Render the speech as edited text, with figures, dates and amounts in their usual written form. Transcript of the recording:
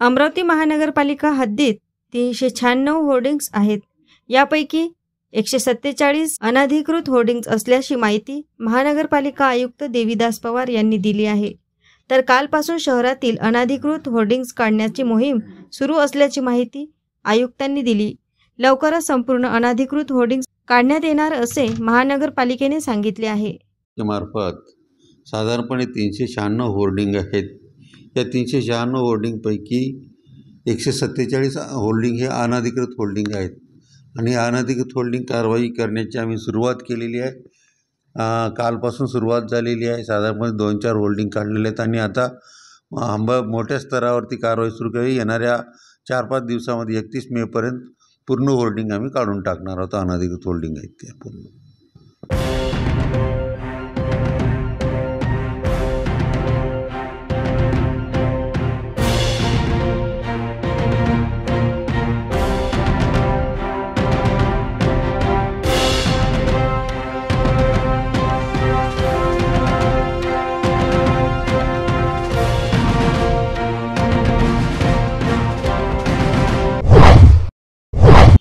अमरावती महानगरपालिका हद्दीत 396 होर्डिंग्ज आहेत. यापैकी 147 अनधिकृत होर्डिंग्ज असल्याची माहिती महानगरपालिका आयुक्त देवीदास पवार यांनी दिली आहे. तर कालपासून शहरातील अनधिकृत होर्डिंग्ज काढण्याची मोहीम सुरू असल्याची माहिती आयुक्तांनी दिली. लवकरच संपूर्ण अनधिकृत होर्डिंग्ज काढण्यात येणार असे महानगरपालिकेने सांगितले आहे. मार्फत साधारणपणे 396 होर्डिंग आहेत. या 396 होर्डिंगपैकी 147 होल्डिंग हे अनधिकृत होल्डिंग आहेत आणि अनधिकृत होल्डिंग कारवाई करण्याची आम्ही सुरुवात केलेली आहे. कालपासून सुरुवात झालेली आहे. साधारणपणे 2-4 होल्डिंग काढलेले आहेत आणि आता मोठ्या स्तरावरती कारवाई सुरू केली. येणाऱ्या 4-5 दिवसामध्ये 31 मेपर्यंत पूर्ण होल्डिंग आम्ही काढून टाकणार आहोत. अनधिकृत होल्डिंग आहेत ते पूर्ण.